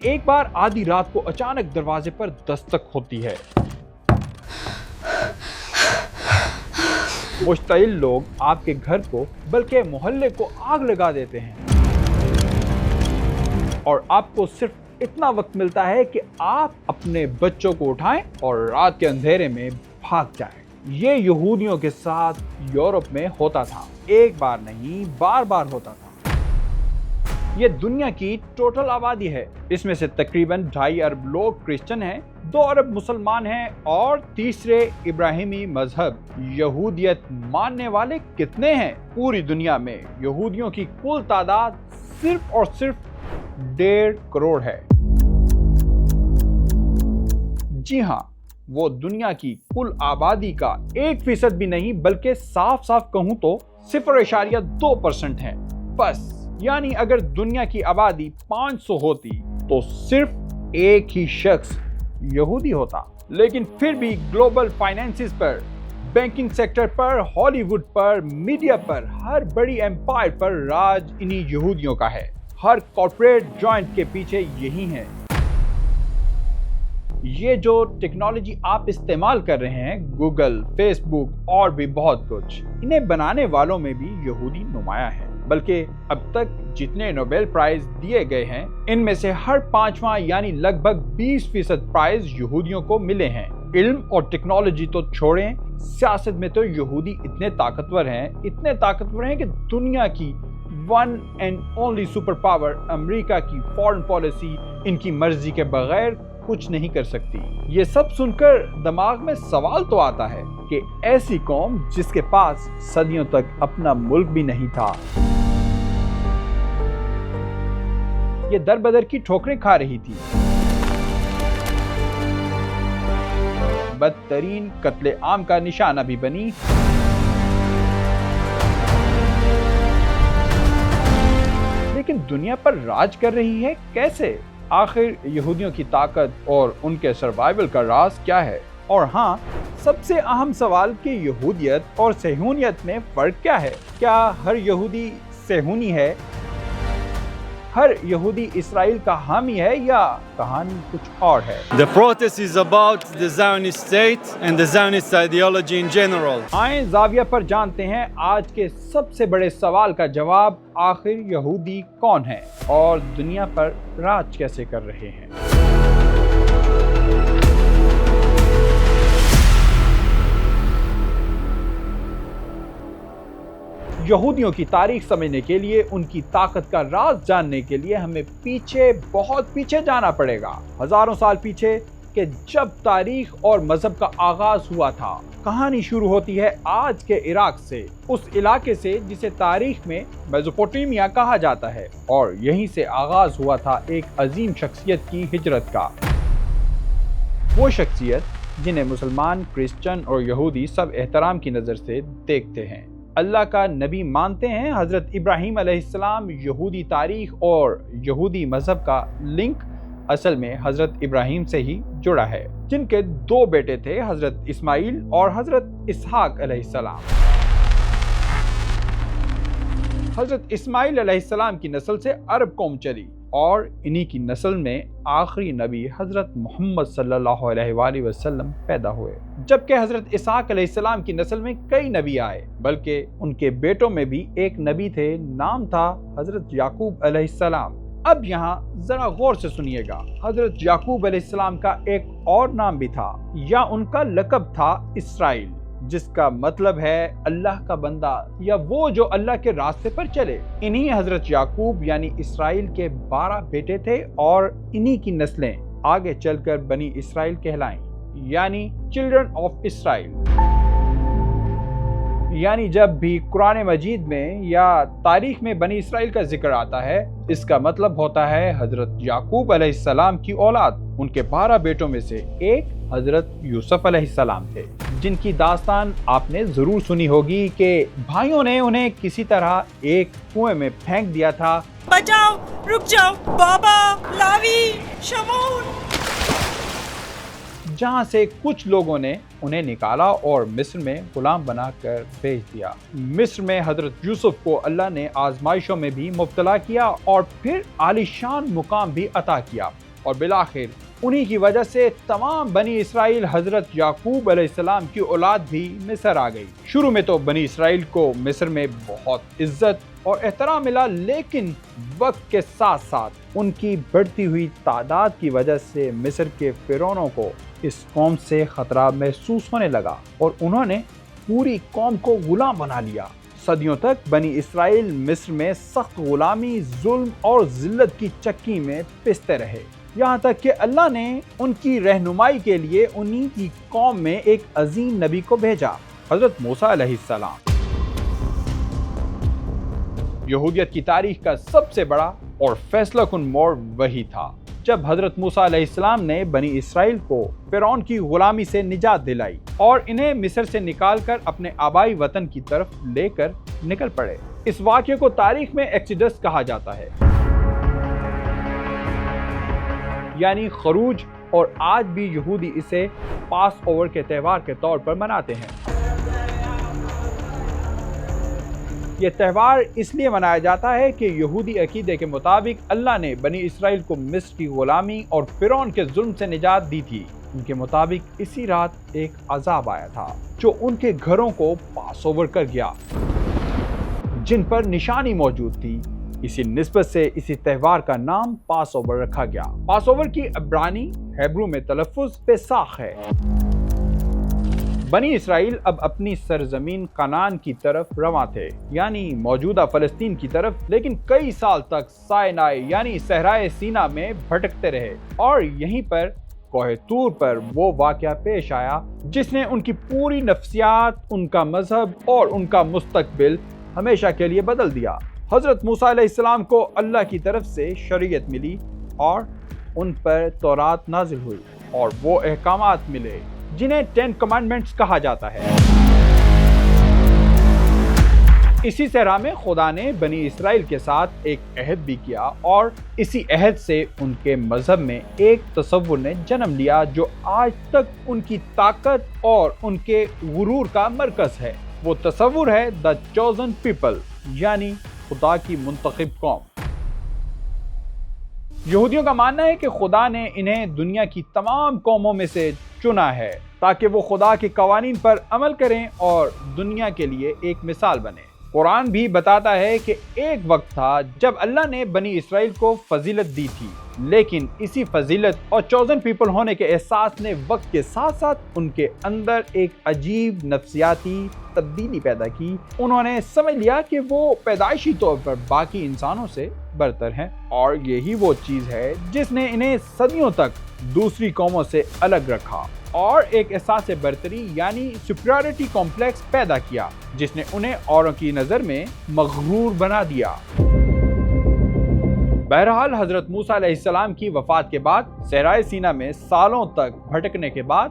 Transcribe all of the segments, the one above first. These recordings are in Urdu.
ایک بار آدھی رات کو اچانک دروازے پر دستک ہوتی ہے۔ مشتعل لوگ آپ کے گھر کو بلکہ محلے کو آگ لگا دیتے ہیں اور آپ کو صرف اتنا وقت ملتا ہے کہ آپ اپنے بچوں کو اٹھائیں اور رات کے اندھیرے میں بھاگ جائیں۔ یہ یہودیوں کے ساتھ یورپ میں ہوتا تھا، ایک بار نہیں بار بار ہوتا تھا۔ یہ دنیا کی ٹوٹل آبادی ہے، اس میں سے تقریباً 2.5 ارب لوگ کرسچن ہیں، 2 ارب مسلمان ہیں اور تیسرے ابراہیمی مذہب یہودیت ماننے والے کتنے ہیں؟ پوری دنیا میں یہودیوں کی کل تعداد صرف اور صرف 1.5 کروڑ ہے۔ جی ہاں، وہ دنیا کی کل آبادی کا 1% بھی نہیں، بلکہ صاف صاف کہوں تو 0.2% ہے بس۔ یعنی اگر دنیا کی آبادی 500 ہوتی تو صرف ایک ہی شخص یہودی ہوتا۔ لیکن پھر بھی گلوبل فائنینسز پر، بینکنگ سیکٹر پر، ہالی ووڈ پر، میڈیا پر، ہر بڑی ایمپائر پر راج انہی یہودیوں کا ہے۔ ہر کارپوریٹ جوائنٹ کے پیچھے یہی ہیں۔ یہ جو ٹیکنالوجی آپ استعمال کر رہے ہیں، گوگل، فیس بک اور بھی بہت کچھ، انہیں بنانے والوں میں بھی یہودی نمایاں ہیں۔ بلکہ اب تک جتنے نوبل پرائز دیے گئے ہیں، ان میں سے ہر 5واں یعنی لگ بھگ 20% پرائز یہودیوں کو ملے ہیں۔ علم اور ٹیکنالوجی تو چھوڑیں، سیاست میں تو یہودی اتنے طاقتور ہیں کہ دنیا کی one and only super power امریکہ کی فارن پالیسی ان کی مرضی کے بغیر کچھ نہیں کر سکتی۔ یہ سب سن کر دماغ میں سوال تو آتا ہے کہ ایسی قوم جس کے پاس صدیوں تک اپنا ملک بھی نہیں تھا، یہ در بدر کی ٹھوکریں کھا رہی تھی، بدترین قتل عام کا نشانہ بھی بنی، لیکن دنیا پر راج کر رہی ہے کیسے؟ آخر یہودیوں کی طاقت اور ان کے سروائیول کا راز کیا ہے؟ اور ہاں، سب سے اہم سوال کہ یہودیت اور صہیونیت میں فرق کیا ہے؟ کیا ہر یہودی صہیونی ہے؟ ہر یہودی اسرائیل کا حامی ہے یا کہانی کچھ اور ہے؟ The protest is about the Zionist state and the Zionist ideology in general. آئیں زاویہ پر جانتے ہیں آج کے سب سے بڑے سوال کا جواب، آخر یہودی کون ہیں اور دنیا پر راج کیسے کر رہے ہیں؟ یہودیوں کی تاریخ سمجھنے کے لیے، ان کی طاقت کا راز جاننے کے لیے ہمیں بہت پیچھے جانا پڑے گا، ہزاروں سال پیچھے، کہ جب تاریخ اور مذہب کا آغاز ہوا تھا۔ کہانی شروع ہوتی ہے آج کے عراق سے، اس علاقے سے جسے تاریخ میں میزوپوٹیمیا کہا جاتا ہے، اور یہیں سے آغاز ہوا تھا ایک عظیم شخصیت کی ہجرت کا۔ وہ شخصیت جنہیں مسلمان، کرسچن اور یہودی سب احترام کی نظر سے دیکھتے ہیں، اللہ کا نبی مانتے ہیں، حضرت ابراہیم علیہ السلام۔ یہودی تاریخ اور یہودی مذہب کا لنک اصل میں حضرت ابراہیم سے ہی جڑا ہے، جن کے 2 بیٹے تھے، حضرت اسماعیل اور حضرت اسحاق علیہ السلام۔ حضرت اسماعیل علیہ السلام کی نسل سے عرب قوم چلی اور انہی کی نسل میں آخری نبی حضرت محمد صلی اللہ علیہ وآلہ وسلم پیدا ہوئے، جبکہ حضرت اسحاق علیہ السلام کی نسل میں کئی نبی آئے، بلکہ ان کے بیٹوں میں بھی ایک نبی تھے، نام تھا حضرت یعقوب علیہ السلام۔ اب یہاں ذرا غور سے سنیے گا، حضرت یعقوب علیہ السلام کا ایک اور نام بھی تھا، یا ان کا لقب تھا اسرائیل، جس کا مطلب ہے اللہ کا بندہ، یا وہ جو اللہ کے راستے پر چلے۔ انہی حضرت یعقوب یعنی اسرائیل کے 12 بیٹے تھے، اور انہی کی نسلیں آگے چل کر بنی اسرائیل کہلائیں، یعنی چلڈرن آف اسرائیل۔ یعنی جب بھی قرآن مجید میں یا تاریخ میں بنی اسرائیل کا ذکر آتا ہے، اس کا مطلب ہوتا ہے حضرت یعقوب علیہ السلام کی اولاد۔ ان کے 12 بیٹوں میں سے ایک حضرت یوسف علیہ السلام تھے، جن کی داستان آپ نے ضرور سنی ہوگی کہ بھائیوں نے انہیں کسی طرح ایک کنویں میں پھینک دیا تھا۔ بچاؤ، رک جاؤ، بابا، لاوی، شمون، جہاں سے کچھ لوگوں نے انہیں نکالا اور مصر میں غلام بنا کر بھیج دیا۔ مصر میں حضرت یوسف کو اللہ نے آزمائشوں میں بھی مبتلا کیا اور پھر عالی شان مقام بھی عطا کیا۔ اور بالآخر انہی کی وجہ سے تمام بنی اسرائیل حضرت یعقوب علیہ السلام کی اولاد بھی مصر آ گئی۔ شروع میں تو بنی اسرائیل کو مصر میں بہت عزت اور احترام ملا، لیکن وقت کے ساتھ ساتھ ان کی بڑھتی ہوئی تعداد کی وجہ سے مصر کے فرعونوں کو اس قوم سے خطرہ محسوس ہونے لگا اور انہوں نے پوری قوم کو غلام بنا لیا۔ صدیوں تک بنی اسرائیل مصر میں سخت غلامی، ظلم اور ذلت کی چکی میں پستے رہے، یہاں تک کہ اللہ نے ان کی رہنمائی کے لیے انہی کی قوم میں ایک عظیم نبی کو بھیجا، حضرت موسیٰ علیہ السلام۔ یہودیت کی تاریخ کا سب سے بڑا اور فیصلہ کن موڑ وہی تھا جب حضرت موسیٰ علیہ السلام نے بنی اسرائیل کو فرعون کی غلامی سے نجات دلائی اور انہیں مصر سے نکال کر اپنے آبائی وطن کی طرف لے کر نکل پڑے۔ اس واقعے کو تاریخ میں ایکسیڈس کہا جاتا ہے، یعنی خروج، اور آج بھی یہودی اسے پاس اوور کے تہوار کے طور پر مناتے ہیں۔ یہ تہوار اس لیے منایا جاتا ہے کہ یہودی عقیدے کے مطابق اللہ نے بنی اسرائیل کو مصر کی غلامی اور فرعون کے ظلم سے نجات دی تھی۔ ان کے مطابق اسی رات ایک عذاب آیا تھا جو ان کے گھروں کو پاس اوور کر گیا، جن پر نشانی موجود تھی۔ اسی نسبت سے اسی تہوار کا نام پاس اوور رکھا گیا۔ پاس اوور کی عبرانی ہیبرو میں تلفظ پیساخ ہے۔ بنی اسرائیل اب اپنی سرزمین کنعان کی طرف رواں تھے، یعنی موجودہ فلسطین کی طرف، لیکن کئی سال تک سائنائی یعنی صحرائے سینا میں بھٹکتے رہے، اور یہیں پر کوہ طور پر وہ واقعہ پیش آیا جس نے ان کی پوری نفسیات، ان کا مذہب اور ان کا مستقبل ہمیشہ کے لیے بدل دیا۔ حضرت موسیٰ علیہ السلام کو اللہ کی طرف سے شریعت ملی اور ان پر تورات نازل ہوئی اور وہ احکامات ملے جنہیں 10 کمانڈمنٹس کہا جاتا ہے۔ اسی صحرا میں خدا نے بنی اسرائیل کے ساتھ ایک عہد بھی کیا، اور اسی عہد سے ان کے مذہب میں ایک تصور نے جنم لیا جو آج تک ان کی طاقت اور ان کے غرور کا مرکز ہے۔ وہ تصور ہے The Chosen People، یعنی خدا کی منتخب قوم۔ یہودیوں کا ماننا ہے کہ خدا نے انہیں دنیا کی تمام قوموں میں سے چنا ہے تاکہ وہ خدا کے قوانین پر عمل کریں اور دنیا کے لیے ایک مثال بنے۔ قرآن بھی بتاتا ہے کہ ایک وقت تھا جب اللہ نے بنی اسرائیل کو فضیلت دی تھی، لیکن اسی فضیلت اور چوزن پیپل ہونے کے احساس نے وقت کے ساتھ ساتھ ان کے اندر ایک عجیب نفسیاتی تبدیلی پیدا کی۔ انہوں نے سمجھ لیا کہ وہ پیدائشی طور پر باقی انسانوں سے برتر ہیں، اور یہی وہ چیز ہے جس نے انہیں صدیوں تک دوسری قوموں سے الگ رکھا اور ایک احساس برتری یعنی سپیریورٹی کمپلیکس پیدا کیا، جس نے انہیں اوروں کی نظر میں مغرور بنا دیا۔ بہرحال حضرت موسیٰ علیہ السلام کی وفات کے بعد صحرائے سینا میں سالوں تک بھٹکنے کے بعد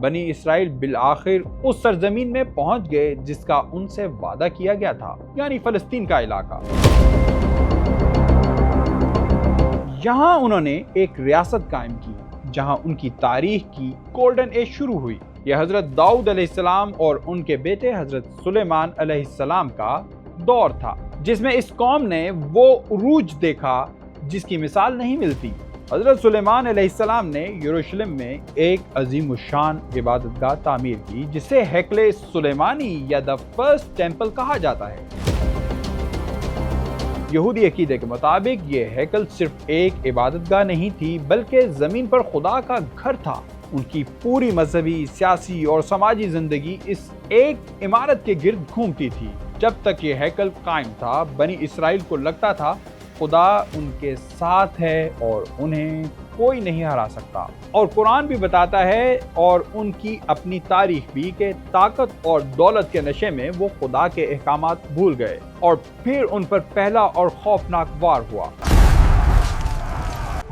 بنی اسرائیل بالآخر اس سرزمین میں پہنچ گئے جس کا ان سے وعدہ کیا گیا تھا، یعنی فلسطین کا علاقہ۔ یہاں انہوں نے ایک ریاست قائم کی جہاں ان کی تاریخ کی گولڈن ایج شروع ہوئی۔ یہ حضرت داؤد علیہ السلام اور ان کے بیٹے حضرت سلیمان علیہ السلام کا دور تھا، جس میں اس قوم نے وہ عروج دیکھا جس کی مثال نہیں ملتی۔ حضرت سلیمان علیہ السلام نے یروشلم میں ایک عظیم الشان عبادت گاہ تعمیر کی جسے ہیکل سلیمانی یا دا فرسٹ ٹیمپل کہا جاتا ہے۔ یہودی عقیدے کے مطابق یہ ہیکل صرف ایک عبادت گاہ نہیں تھی بلکہ زمین پر خدا کا گھر تھا۔ ان کی پوری مذہبی، سیاسی اور سماجی زندگی اس ایک عمارت کے گرد گھومتی تھی۔ جب تک یہ ہیکل قائم تھا بنی اسرائیل کو لگتا تھا خدا ان کے ساتھ ہے اور انہیں کوئی نہیں ہرا سکتا، اور قرآن بھی بتاتا ہے اور ان کی اپنی تاریخ بھی کہ طاقت اور دولت کے نشے میں وہ خدا کے احکامات بھول گئے اور پھر ان پر پہلا اور خوفناک وار ہوا۔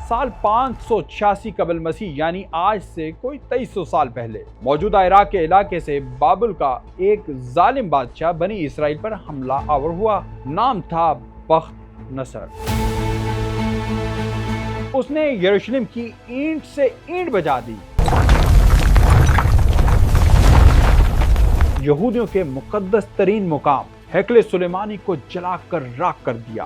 سال 586 قبل مسیح یعنی آج سے کوئی 2300 سال پہلے موجودہ عراق کے علاقے سے بابل کا ایک ظالم بادشاہ بنی اسرائیل پر حملہ آور ہوا۔ نام تھا بخت نصر۔ اس نے یروشلم کی اینٹ سے اینٹ بجا دی، یہودیوں کے مقدس ترین مقام ہیکل سلیمانی کو جلا کر راکھ کر دیا۔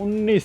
19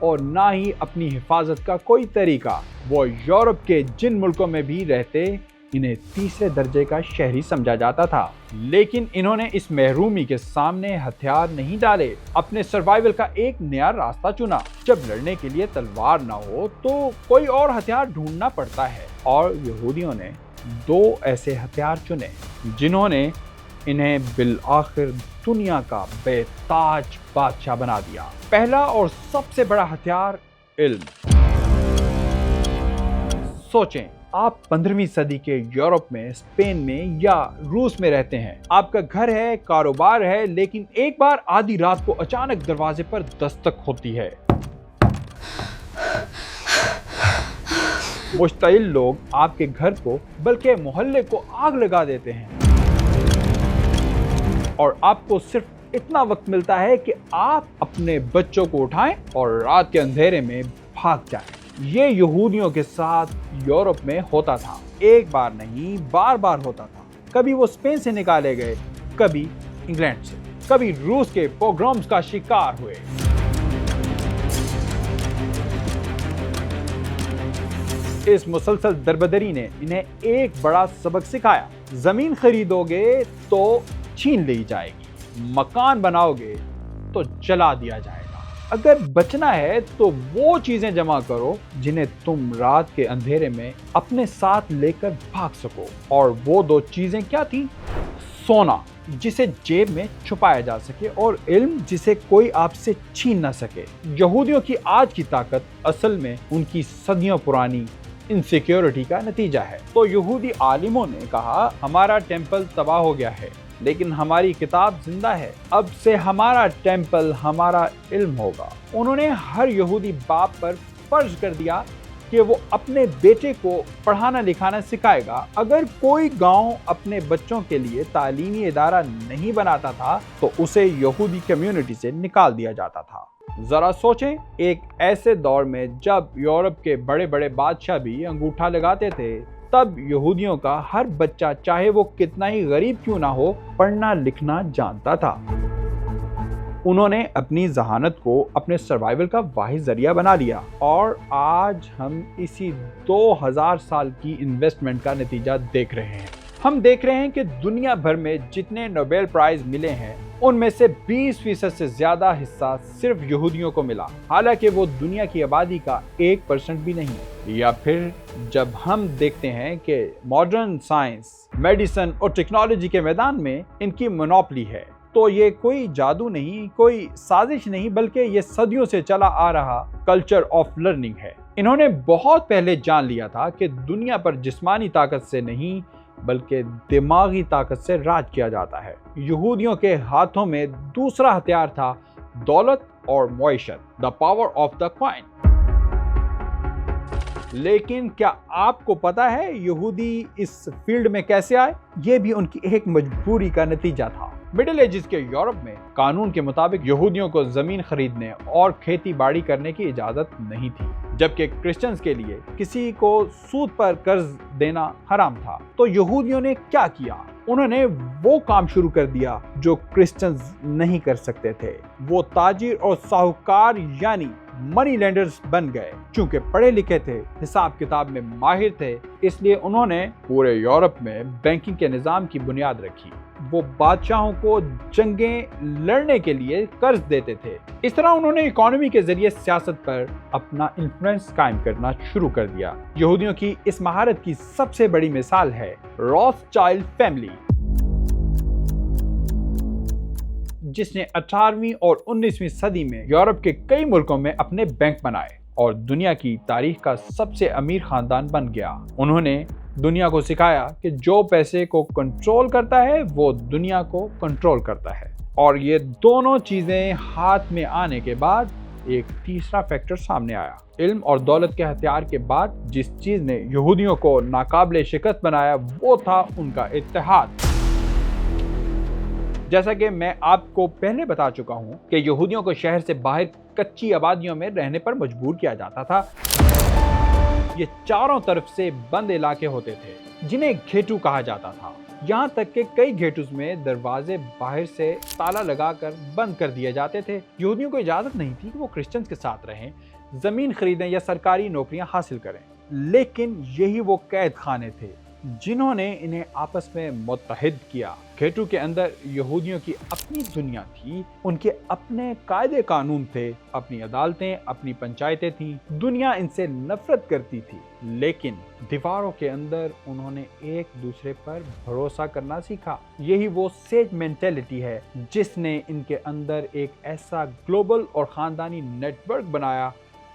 اور نہ ہی اپنی حفاظت کا کوئی طریقہ۔ وہ یورپ کے جن ملکوں میں بھی رہتے انہیں تیسرے درجے کا شہری سمجھا جاتا تھا، لیکن انہوں نے اس محرومی کے سامنے ہتھیار نہیں ڈالے، اپنے سروائیول کا ایک نیا راستہ چنا۔ جب لڑنے کے لیے تلوار نہ ہو تو کوئی اور ہتھیار ڈھونڈنا پڑتا ہے، اور یہودیوں نے 2 ایسے ہتھیار چنے جنہوں نے انہیں بالآخر دنیا کا بے تاج بادشاہ بنا دیا۔ پہلا اور سب سے بڑا ہتھیار علم۔ سوچیں، آپ 15ویں صدی کے یورپ میں، اسپین میں یا روس میں رہتے ہیں۔ آپ کا گھر ہے، کاروبار ہے، لیکن ایک بار آدھی رات کو اچانک دروازے پر دستک ہوتی ہے۔ مشتعل لوگ آپ کے گھر کو بلکہ محلے کو آگ لگا دیتے ہیں، اور آپ کو صرف اتنا وقت ملتا ہے کہ آپ اپنے بچوں کو اٹھائیں اور رات کے اندھیرے میں بھاگ جائیں۔ یہ یہودیوں کے ساتھ یورپ میں ہوتا تھا، ایک بار نہیں بار بار ہوتا تھا۔ کبھی وہ اسپین سے نکالے گئے، کبھی انگلینڈ سے، کبھی روس کے پوگرومز کا شکار ہوئے۔ اس مسلسل دربدری نے انہیں ایک بڑا سبق سکھایا۔ زمین خریدو گے تو چھین لی جائے گی، مکان بناؤ گے تو جلا دیا جائے گا۔ اگر بچنا ہے تو وہ چیزیں جمع کرو جنہیں تم رات کے اندھیرے میں اپنے ساتھ لے کر بھاگ سکو۔ اور وہ 2 چیزیں کیا تھیں؟ سونا جسے جیب میں چھپایا جا سکے، اور علم جسے کوئی آپ سے چھین نہ سکے۔ یہودیوں کی آج کی طاقت اصل میں ان کی صدیوں پرانی انسیکیورٹی کا نتیجہ ہے۔ تو یہودی عالموں نے کہا، ہمارا ٹیمپل تباہ ہو گیا ہے، لیکن ہماری کتاب زندہ ہے، اب سے ہمارا ٹیمپل ہمارا علم ہوگا۔ انہوں نے ہر یہودی باپ پر فرض کر دیا کہ وہ اپنے بیٹے کو پڑھانا لکھانا سکھائے گا۔ اگر کوئی گاؤں اپنے بچوں کے لیے تعلیمی ادارہ نہیں بناتا تھا تو اسے یہودی کمیونٹی سے نکال دیا جاتا تھا۔ ذرا سوچیں، ایک ایسے دور میں جب یورپ کے بڑے بڑے بادشاہ بھی انگوٹھا لگاتے تھے، تب یہودیوں کا ہر بچہ چاہے وہ کتنا ہی غریب کیوں نہ ہو، پڑھنا لکھنا جانتا تھا۔ انہوں نے اپنی ذہانت کو اپنے سروائیول کا واحد ذریعہ بنا لیا، اور آج ہم اسی 2000 سال کی انویسٹمنٹ کا نتیجہ دیکھ رہے ہیں۔ ہم دیکھ رہے ہیں کہ دنیا بھر میں جتنے نوبیل پرائز ملے ہیں ان میں سے 20% سے زیادہ حصہ صرف یہودیوں کو ملا، حالانکہ وہ دنیا کی آبادی کا 1% بھی نہیں۔ یا پھر جب ہم دیکھتے ہیں کہ ماڈرن سائنس، میڈیسن اور ٹیکنالوجی کے میدان میں ان کی مونوپلی ہے، تو یہ کوئی جادو نہیں، کوئی سازش نہیں، بلکہ یہ صدیوں سے چلا آ رہا کلچر آف لرننگ ہے۔ انہوں نے بہت پہلے جان لیا تھا کہ دنیا پر جسمانی طاقت سے نہیں بلکہ دماغی طاقت سے راج کیا جاتا ہے۔ یہودیوں کے ہاتھوں میں دوسرا ہتھیار تھا دولت اور معیشت، the power of the coin۔ لیکن کیا آپ کو پتا ہے یہودی اس فیلڈ میں کیسے آئے؟ یہ بھی ان کی ایک مجبوری کا نتیجہ تھا۔ مڈل ایجز کے یورپ میں قانون کے مطابق یہودیوں کو زمین خریدنے اور کھیتی باڑی کرنے کی اجازت نہیں تھی، جبکہ کرسچنز کے لیے کسی کو سود پر قرض دینا حرام تھا۔ تو یہودیوں نے کیا کیا؟ انہوں نے وہ کام شروع کر دیا جو کرسچنز نہیں کر سکتے تھے۔ وہ تاجر اور ساہوکار یعنی منی لینڈرز بن گئے۔ چونکہ پڑھے لکھے تھے، حساب کتاب میں ماہر تھے، اس لیے انہوں نے پورے یورپ میں بینکنگ کے نظام کی بنیاد رکھی۔ وہ بادشاہوں کو جنگیں لڑنے کے لیے قرض دیتے تھے۔ اس طرح انہوں نے اکانومی کے ذریعے سیاست پر اپنا انفلوئنس قائم کرنا شروع کر دیا۔ یہودیوں کی اس مہارت کی سب سے بڑی مثال ہے روتھسچائلڈ فیملی، جس نے 18ویں اور 19ویں صدی میں یورپ کے کئی ملکوں میں اپنے بینک بنائے اور دنیا کی تاریخ کا سب سے امیر خاندان بن گیا۔ انہوں نے دنیا کو سکھایا کہ جو پیسے کو کنٹرول کرتا ہے وہ دنیا کو کنٹرول کرتا ہے۔ اور یہ دونوں چیزیں ہاتھ میں آنے کے بعد ایک تیسرا فیکٹر سامنے آیا۔ علم اور دولت کے ہتھیار کے بعد جس چیز نے یہودیوں کو ناقابل شکست بنایا وہ تھا ان کا اتحاد۔ جیسا کہ میں آپ کو پہلے بتا چکا ہوں کہ یہودیوں کو شہر سے باہر کچی آبادیوں میں رہنے پر مجبور کیا جاتا تھا۔ یہ چاروں طرف سے بند علاقے ہوتے تھے، جنہیں گھیٹو کہا جاتا تھا، یہاں تک کہ کئی گھیٹوز میں دروازے باہر سے تالا لگا کر بند کر دیے جاتے تھے۔ یہودیوں کو اجازت نہیں تھی کہ وہ کرسچنز کے ساتھ رہیں، زمین خریدیں یا سرکاری نوکریاں حاصل کریں، لیکن یہی وہ قید خانے تھے جنہوں نے انہیں آپس میں متحد کیا۔ گھیٹو کے اندر یہودیوں کی اپنی دنیا تھی، ان کے اپنے قاعدے قانون تھے، اپنی عدالتیں، اپنی پنچایتیں تھیں، دنیا ان سے نفرت کرتی تھی، لیکن دیواروں کے اندر انہوں نے ایک دوسرے پر بھروسہ کرنا سیکھا۔ یہی وہ سیج مینٹیلٹی ہے جس نے ان کے اندر ایک ایسا گلوبل اور خاندانی نیٹ ورک بنایا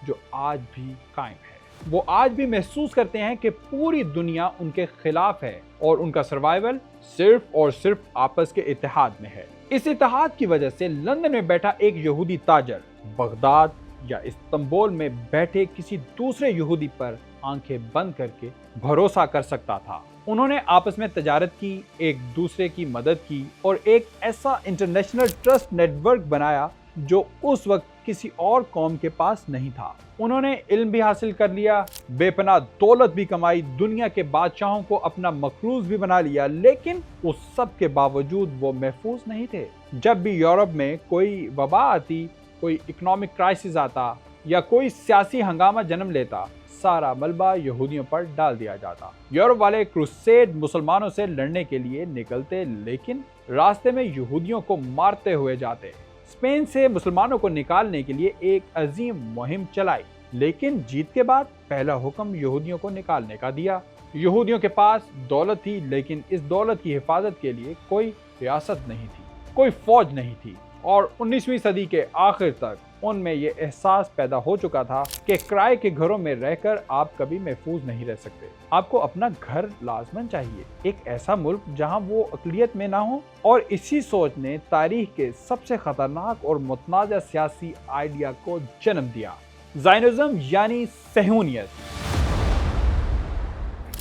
جو آج بھی قائم ہے۔ وہ آج بھی محسوس کرتے ہیں کہ پوری دنیا ان کے خلاف ہے اور ان کا سروائیول صرف اور صرف آپس کے اتحاد میں ہے۔ اس اتحاد کی وجہ سے لندن میں بیٹھا ایک یہودی تاجر بغداد یا استنبول میں بیٹھے کسی دوسرے یہودی پر آنکھیں بند کر کے بھروسہ کر سکتا تھا۔ انہوں نے آپس میں تجارت کی، ایک دوسرے کی مدد کی اور ایک ایسا انٹرنیشنل ٹرسٹ نیٹ ورک بنایا جو اس وقت کسی اور قوم کے پاس نہیں تھا۔ انہوں نے علم بھی حاصل کر لیا، بے پناہ دولت بھی کمائی، دنیا کے بادشاہوں کو اپنا مقروض بھی بنا لیا، لیکن اس سب کے باوجود وہ محفوظ نہیں تھے۔ جب بھی یورپ میں کوئی وبا آتی، کوئی اکنامک کرائسس آتا یا کوئی سیاسی ہنگامہ جنم لیتا، سارا ملبہ یہودیوں پر ڈال دیا جاتا۔ یورپ والے کروسیڈ مسلمانوں سے لڑنے کے لیے نکلتے، لیکن راستے میں یہودیوں کو مارتے ہوئے جاتے۔ اسپین سے مسلمانوں کو نکالنے کے لیے ایک عظیم مہم چلائی، لیکن جیت کے بعد پہلا حکم یہودیوں کو نکالنے کا دیا۔ یہودیوں کے پاس دولت تھی، لیکن اس دولت کی حفاظت کے لیے کوئی ریاست نہیں تھی، کوئی فوج نہیں تھی، اور 19ویں صدی کے آخر تک ان میں یہ احساس پیدا ہو چکا تھا کہ کرائے کے گھروں میں رہ کر آپ کبھی محفوظ نہیں رہ سکتے۔ آپ کو اپنا گھر لازماً چاہیے، ایک ایسا ملک جہاں وہ اقلیت میں نہ ہو، اور اسی سوچ نے تاریخ کے سب سے خطرناک اور متنازع سیاسی آئیڈیا کو جنم دیا، زائنزم یعنی صہیونیت۔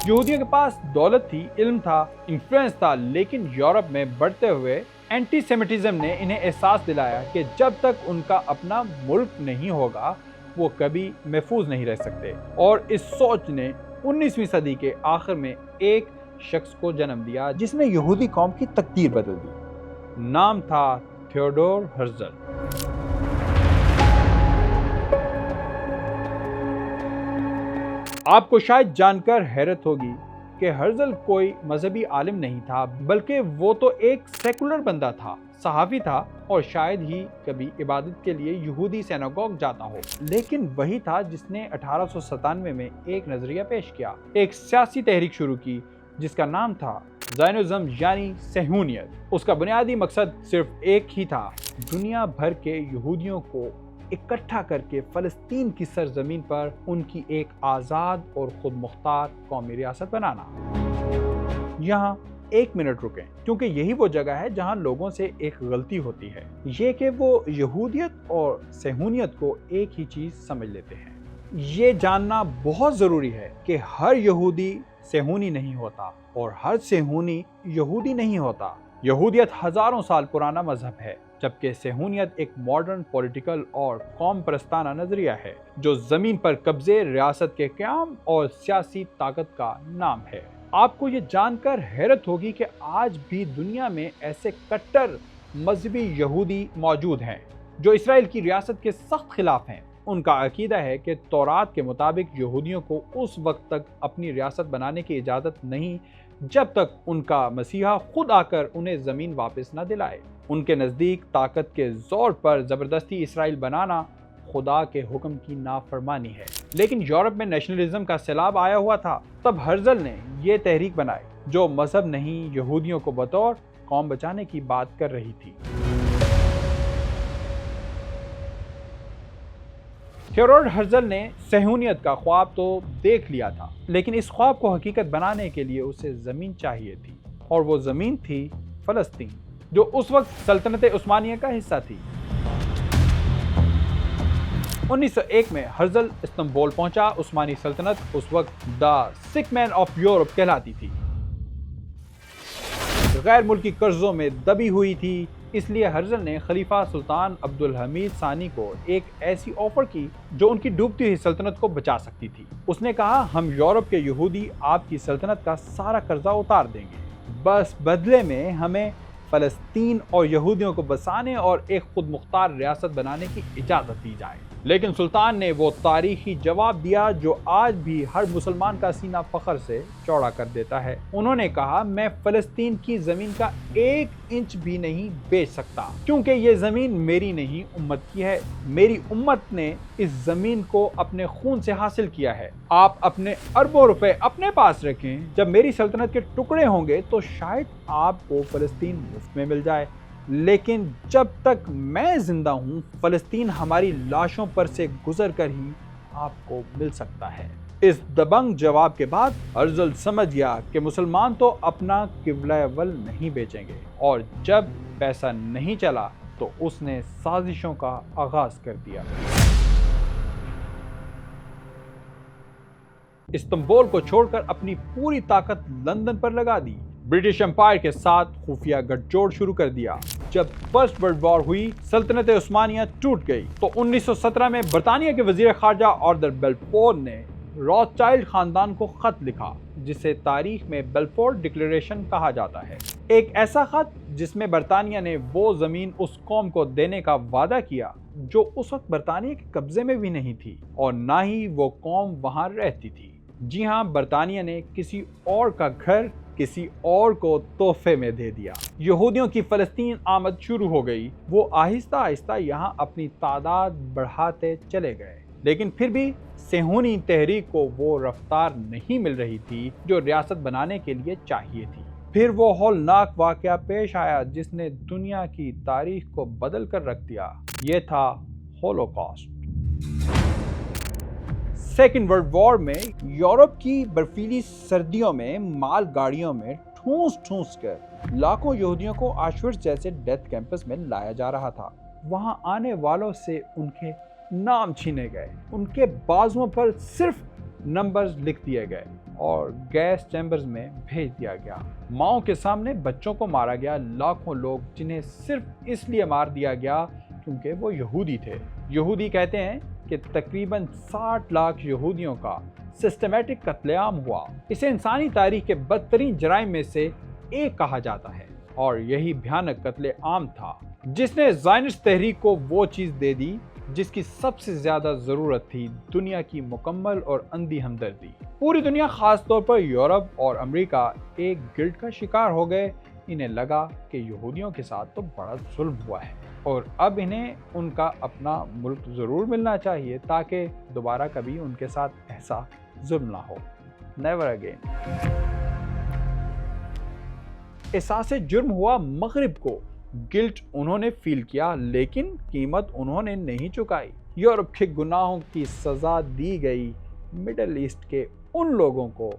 یہودیوں کے پاس دولت تھی، علم تھا، انفلوئنس تھا، لیکن یورپ میں بڑھتے ہوئے اینٹی سیمیٹزم نے انہیں احساس دلایا کہ جب تک ان کا اپنا ملک نہیں ہوگا وہ کبھی محفوظ نہیں رہ سکتے، اور اس سوچ نے 19ویں صدی کے آخر میں ایک شخص کو جنم دیا جس نے یہودی قوم کی تقدیر بدل دی۔ نام تھا تھیوڈور ہرزل۔ آپ کو شاید جان کر حیرت ہوگی کہ ہرزل کوئی مذہبی عالم نہیں تھا، بلکہ وہ تو ایک سیکولر بندہ تھا، صحافی تھا، اور شاید ہی کبھی عبادت کے لیے یہودی سیناگوگ جاتا ہو، لیکن وہی تھا جس نے 1897 میں ایک نظریہ پیش کیا، ایک سیاسی تحریک شروع کی جس کا نام تھا زائنزم یعنی صہیونیت۔ اس کا بنیادی مقصد صرف ایک ہی تھا، دنیا بھر کے یہودیوں کو اکٹھا کر کے فلسطین کی سرزمین پر ان کی ایک آزاد اور خود مختار قومی ریاست بنانا۔ یہاں ایک منٹ رکیں، کیونکہ یہی وہ جگہ ہے جہاں لوگوں سے ایک غلطی ہوتی ہے، یہ کہ وہ یہودیت اور صہیونیت کو ایک ہی چیز سمجھ لیتے ہیں۔ یہ جاننا بہت ضروری ہے کہ ہر یہودی صہیونی نہیں ہوتا اور ہر صہیونی یہودی نہیں ہوتا۔ یہودیت ہزاروں سال پرانا مذہب ہے، جبکہ صہیونیت ایک ماڈرن پولیٹیکل اور قوم پرستانہ نظریہ ہے جو زمین پر قبضے، ریاست کے قیام اور سیاسی طاقت کا نام ہے۔ آپ کو یہ جان کر حیرت ہوگی کہ آج بھی دنیا میں ایسے کٹر مذہبی یہودی موجود ہیں جو اسرائیل کی ریاست کے سخت خلاف ہیں۔ ان کا عقیدہ ہے کہ تورات کے مطابق یہودیوں کو اس وقت تک اپنی ریاست بنانے کی اجازت نہیں جب تک ان کا مسیحا خود آ کر انہیں زمین واپس نہ دلائے۔ ان کے نزدیک طاقت کے زور پر زبردستی اسرائیل بنانا خدا کے حکم کی نافرمانی ہے۔ لیکن یورپ میں نیشنلزم کا سیلاب آیا ہوا تھا، تب ہرزل نے یہ تحریک بنائی جو مذہب نہیں یہودیوں کو بطور قوم بچانے کی بات کر رہی تھی۔ تھیوڈور ہرزل نے صہیونیت کا خواب تو دیکھ لیا تھا، لیکن اس خواب کو حقیقت بنانے کے لیے اسے زمین چاہیے تھی، اور وہ زمین تھی فلسطین، جو اس وقت سلطنت عثمانیہ کا حصہ تھی۔ 1901 میں ہرزل استنبول پہنچا۔ عثمانی سلطنت اس وقت دا سک مین آف یورپ کہلاتی تھی، غیر ملکی قرضوں میں دبی ہوئی تھی، اس لیے ہرزل نے خلیفہ سلطان عبدالحمید ثانی کو ایک ایسی آفر کی جو ان کی ڈوبتی ہوئی سلطنت کو بچا سکتی تھی۔ اس نے کہا، ہم یورپ کے یہودی آپ کی سلطنت کا سارا قرضہ اتار دیں گے، بس بدلے میں ہمیں فلسطین اور یہودیوں کو بسانے اور ایک خود مختار ریاست بنانے کی اجازت دی جائے۔ لیکن سلطان نے وہ تاریخی جواب دیا جو آج بھی ہر مسلمان کا سینہ فخر سے چوڑا کر دیتا ہے۔ انہوں نے کہا، میں فلسطین کی زمین کا 1 انچ بھی نہیں بیچ سکتا، کیونکہ یہ زمین میری نہیں امت کی ہے۔ میری امت نے اس زمین کو اپنے خون سے حاصل کیا ہے۔ آپ اپنے اربوں روپے اپنے پاس رکھیں، جب میری سلطنت کے ٹکڑے ہوں گے تو شاید آپ کو فلسطین مفت میں مل جائے، لیکن جب تک میں زندہ ہوں فلسطین ہماری لاشوں پر سے گزر کر ہی آپ کو مل سکتا ہے۔ اس دبنگ جواب کے بعد ہرزل سمجھ گیا کہ مسلمان تو اپنا قبلہ اول نہیں بیچیں گے، اور جب پیسہ نہیں چلا تو اس نے سازشوں کا آغاز کر دیا۔ استنبول کو چھوڑ کر اپنی پوری طاقت لندن پر لگا دی، برٹش امپائر کے ساتھ خفیہ گٹھ جوڑ شروع کر دیا۔ جب فرسٹ ورلڈ وار ہوئی، سلطنت عثمانیہ ٹوٹ گئی تو 1917 میں برطانیہ کے وزیر خارجہ آرتھر بیلفور نے روتھ چائلڈ خاندان کو خط لکھا، جسے تاریخ میں بیلفور ڈکلیریشن کہا جاتا ہے۔ ایک ایسا خط جس میں برطانیہ نے وہ زمین اس قوم کو دینے کا وعدہ کیا جو اس وقت برطانیہ کے قبضے میں بھی نہیں تھی، اور نہ ہی وہ قوم وہاں رہتی تھی۔ جی ہاں، برطانیہ نے کسی اور کا گھر کسی اور کو تحفے میں دے دیا۔ یہودیوں کی فلسطین آمد شروع ہو گئی۔ وہ آہستہ آہستہ یہاں اپنی تعداد بڑھاتے چلے گئے، لیکن پھر بھی صہیونی تحریک کو وہ رفتار نہیں مل رہی تھی جو ریاست بنانے کے لیے چاہیے تھی۔ پھر وہ ہولناک واقعہ پیش آیا جس نے دنیا کی تاریخ کو بدل کر رکھ دیا۔ یہ تھا ہولوکاسٹ۔ سیکنڈ ورلڈ وار میں یورپ کی برفیلی سردیوں میں مال گاڑیوں میں ٹھونس ٹھونس کر لاکھوں یہودیوں کو آشورٹز جیسے ڈیتھ کیمپس میں لایا جا رہا تھا۔ وہاں آنے والوں سے ان کے نام چھینے گئے، ان کے بازوؤں پر صرف نمبرز لکھ دیے گئے اور گیس چیمبرز میں بھیج دیا گیا۔ ماؤں کے سامنے بچوں کو مارا گیا، لاکھوں لوگ جنہیں صرف اس لیے مار دیا گیا کیونکہ وہ یہودی تھے۔ یہودی کہتے ہیں کہ تقریباً 60 لاکھ یہودیوں کا سسٹمیٹک قتل عام ہوا۔ اسے انسانی تاریخ کے بدترین جرائم میں سے ایک کہا جاتا ہے، اور یہی بھیانک قتل عام تھا جس نے زائنسٹ تحریک کو وہ چیز دے دی جس کی سب سے زیادہ ضرورت تھی، دنیا کی مکمل اور اندھی ہمدردی۔ پوری دنیا، خاص طور پر یورپ اور امریکہ، ایک گلٹ کا شکار ہو گئے۔ انہیں لگا کہ یہودیوں کے ساتھ تو بڑا ظلم ہوا ہے، اور اب انہیں ان کا اپنا ملک ضرور ملنا چاہیے تاکہ دوبارہ کبھی ان کے ساتھ ایسا ظلم نہ ہو۔ Never again. احساس جرم ہوا مغرب کو۔ گلٹ انہوں نے فیل کیا، لیکن قیمت انہوں نے نہیں چکائی۔ یورپ کے گناہوں کی سزا دی گئی مڈل ایسٹ کے ان لوگوں کو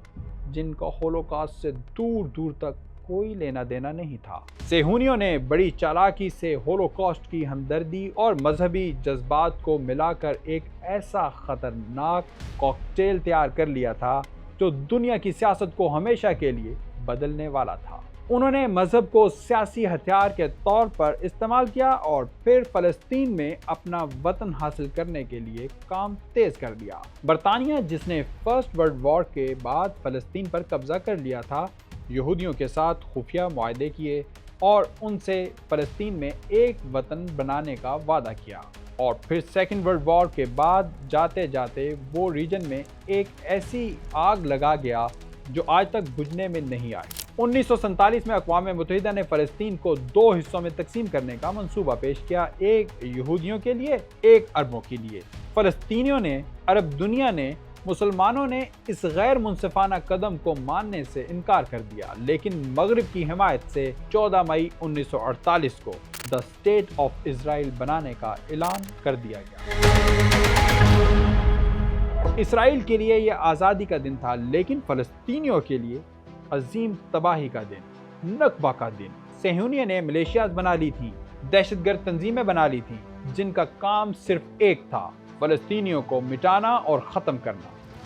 جن کا ہولوکاسٹ سے دور دور تک کوئی لینا دینا نہیں تھا۔ صہیونیوں نے بڑی چالاکی سے ہولوکاسٹ کی ہمدردی اور مذہبی جذبات کو ملا کر ایک ایسا خطرناک کاکٹیل تیار کر لیا تھا جو دنیا کی سیاست کو ہمیشہ کے لیے بدلنے والا تھا۔ انہوں نے مذہب کو سیاسی ہتھیار کے طور پر استعمال کیا اور پھر فلسطین میں اپنا وطن حاصل کرنے کے لیے کام تیز کر دیا۔ برطانیہ، جس نے فرسٹ ورلڈ وار کے بعد فلسطین پر قبضہ کر لیا تھا، یہودیوں کے ساتھ خفیہ معاہدے کیے اور ان سے فلسطین میں ایک وطن بنانے کا وعدہ کیا، اور پھر سیکنڈ ورلڈ وار کے بعد جاتے جاتے وہ ریجن میں ایک ایسی آگ لگا گیا جو آج تک بجھنے میں نہیں آئی۔ 1947 میں اقوام متحدہ نے فلسطین کو 2 حصوں میں تقسیم کرنے کا منصوبہ پیش کیا، ایک یہودیوں کے لیے، ایک عربوں کے لیے۔ فلسطینیوں نے، عرب دنیا نے، مسلمانوں نے اس غیر منصفانہ قدم کو ماننے سے انکار کر دیا، لیکن مغرب کی حمایت سے 14 مئی 1948 کو دی اسٹیٹ آف اسرائیل بنانے کا اعلان کر دیا گیا۔ اسرائیل کے لیے یہ آزادی کا دن تھا، لیکن فلسطینیوں کے لیے عظیم تباہی کا دن، نکبہ کا دن۔ صہیونیوں نے ملیشیاز بنا لی تھیں، دہشت گرد تنظیمیں بنا لی تھیں، جن کا کام صرف ایک تھا: فلسطینیوں کو مٹانا اور ختم کرنا۔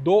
2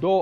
2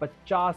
50